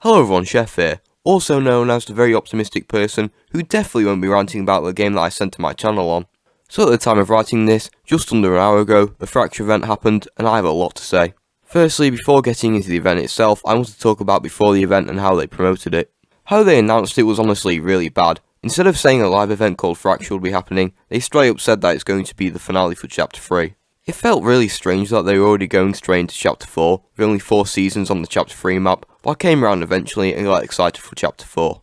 Hello everyone, Chef here, also known as the very optimistic person who definitely won't be ranting about the game that I sent to my channel on. So at the time of writing this, just under an hour ago, the Fracture event happened and I have a lot to say. Firstly, before getting into the event itself, I want to talk about before the event and how they promoted it. How they announced it was honestly really bad. Instead of saying a live event called Fracture would be happening, they straight up said that it's going to be the finale for Chapter 3. It felt really strange that they were already going straight into Chapter 4, with only 4 seasons on the Chapter 3 map, but I came around eventually and got excited for Chapter 4.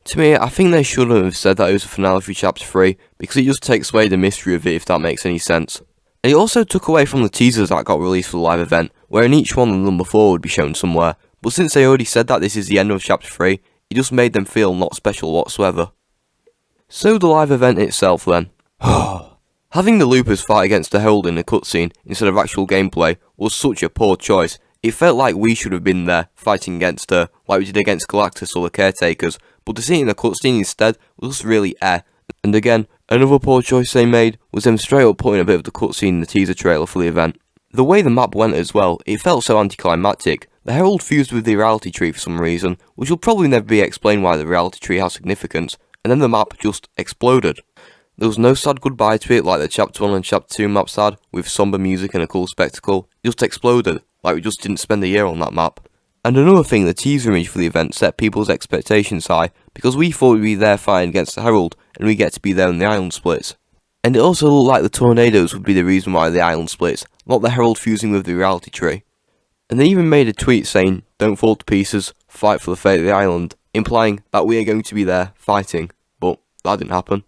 To me, I think they shouldn't have said that it was a finale for Chapter 3, because it just takes away the mystery of it if that makes any sense. It also took away from the teasers that got released for the live event, wherein each one of number 4 would be shown somewhere, but since they already said that this is the end of Chapter 3, it just made them feel not special whatsoever. So the live event itself then. Having the loopers fight against the Herald in a cutscene instead of actual gameplay was such a poor choice. It felt like we should have been there fighting against her, like we did against Galactus or the Caretakers, but to see it in a cutscene instead was just really And again, another poor choice they made was them straight up putting a bit of the cutscene in the teaser trailer for the event. The way the map went as well, it felt so anticlimactic. The Herald fused with the reality tree for some reason, which will probably never be explained why the reality tree has significance, and then the map just exploded. There was no sad goodbye to it like the Chapter 1 and Chapter 2 maps had, with somber music and a cool spectacle. It just exploded, like we just didn't spend a year on that map. And another thing, the teaser image for the event set people's expectations high, because we thought we'd be there fighting against the Herald, and we get to be there when the island splits. And it also looked like the tornadoes would be the reason why the island splits, not the Herald fusing with the reality tree. And they even made a tweet saying, "Don't fall to pieces, fight for the fate of the island," implying that we are going to be there fighting, but that didn't happen.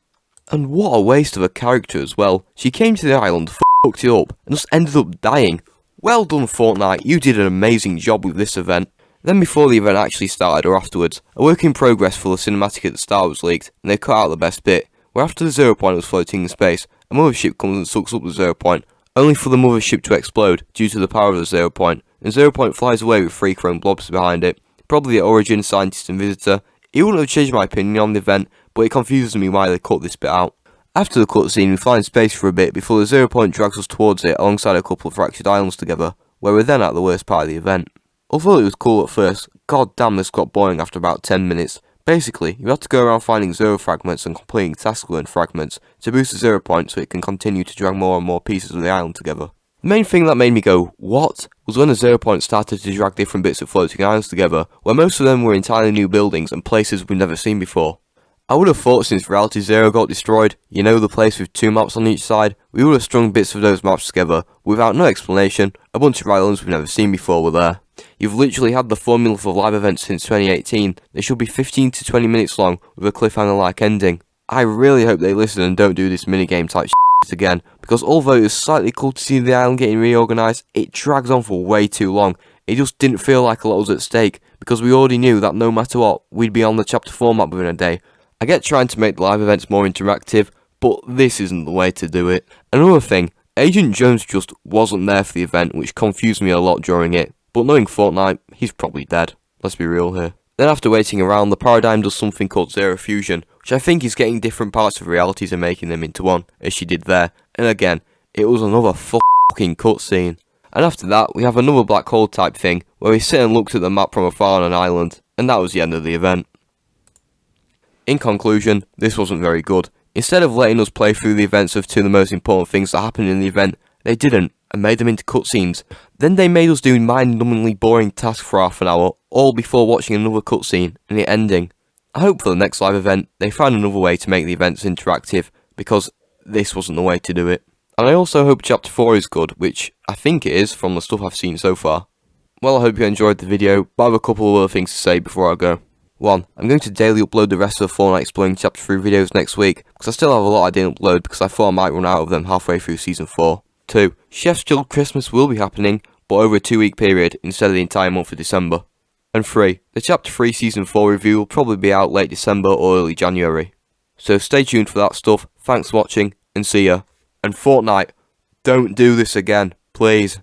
And what a waste of a character as well. She came to the island, fucked it up, and just ended up dying. Well done Fortnite, you did an amazing job with this event. Then before the event actually started or afterwards, a work in progress for the cinematic at the start was leaked, and they cut out the best bit, where after the 0 point was floating in space, a mothership comes and sucks up the 0 point, only for the mothership to explode due to the power of the 0 point, and 0 point flies away with 3 chrome blobs behind it, probably the Origin, Scientist and Visitor. It wouldn't have changed my opinion on the event, but it confuses me why they cut this bit out. After the cutscene, we fly in space for a bit before the 0 point drags us towards it alongside a couple of fractured islands together, where we're then at the worst part of the event. Although it was cool at first, god damn this got boring after about 10 minutes. Basically, you have to go around finding 0 fragments and completing task-learned fragments to boost the 0 point so it can continue to drag more and more pieces of the island together. The main thing that made me go, what? Was when the 0 point started to drag different bits of floating islands together, where most of them were entirely new buildings and places we've never seen before. I would have thought since Reality Zero got destroyed, you know, the place with 2 maps on each side, we would have strung bits of those maps together, without no explanation. A bunch of islands we've never seen before were there. You've literally had the formula for live events since 2018, they should be 15 to 20 minutes long, with a cliffhanger-like ending. I really hope they listen and don't do this minigame type shit again, because although it was slightly cool to see the island getting reorganised, it drags on for way too long. It just didn't feel like a lot was at stake, because we already knew that no matter what, we'd be on the Chapter 4 map within a day. I get trying to make the live events more interactive, but this isn't the way to do it. Another thing, Agent Jones just wasn't there for the event, which confused me a lot during it, but knowing Fortnite, he's probably dead. Let's be real here. Then after waiting around, the Paradigm does something called Zero Fusion, which I think is getting different parts of realities and making them into one, as she did there, and again, it was another fucking cutscene. And after that, we have another black hole type thing, where we sit and looked at the map from afar on an island, and that was the end of the event. In conclusion, this wasn't very good. Instead of letting us play through the events of 2 of the most important things that happened in the event, they didn't, and made them into cutscenes. Then they made us do mind-numbingly boring tasks for half an hour, all before watching another cutscene, and it ending. I hope for the next live event, they find another way to make the events interactive, because this wasn't the way to do it. And I also hope Chapter 4 is good, which I think it is from the stuff I've seen so far. Well, I hope you enjoyed the video, but I have a couple of other things to say before I go. 1. I'm going to daily upload the rest of the Fortnite Exploring Chapter 3 videos next week, because I still have a lot I didn't upload because I thought I might run out of them halfway through Season 4. 2. Chef's Chilled Christmas will be happening, but over a 2-week period instead of the entire month of December. And 3. The Chapter 3 Season 4 review will probably be out late December or early January. So stay tuned for that stuff, thanks for watching, and see ya. And Fortnite, don't do this again, please.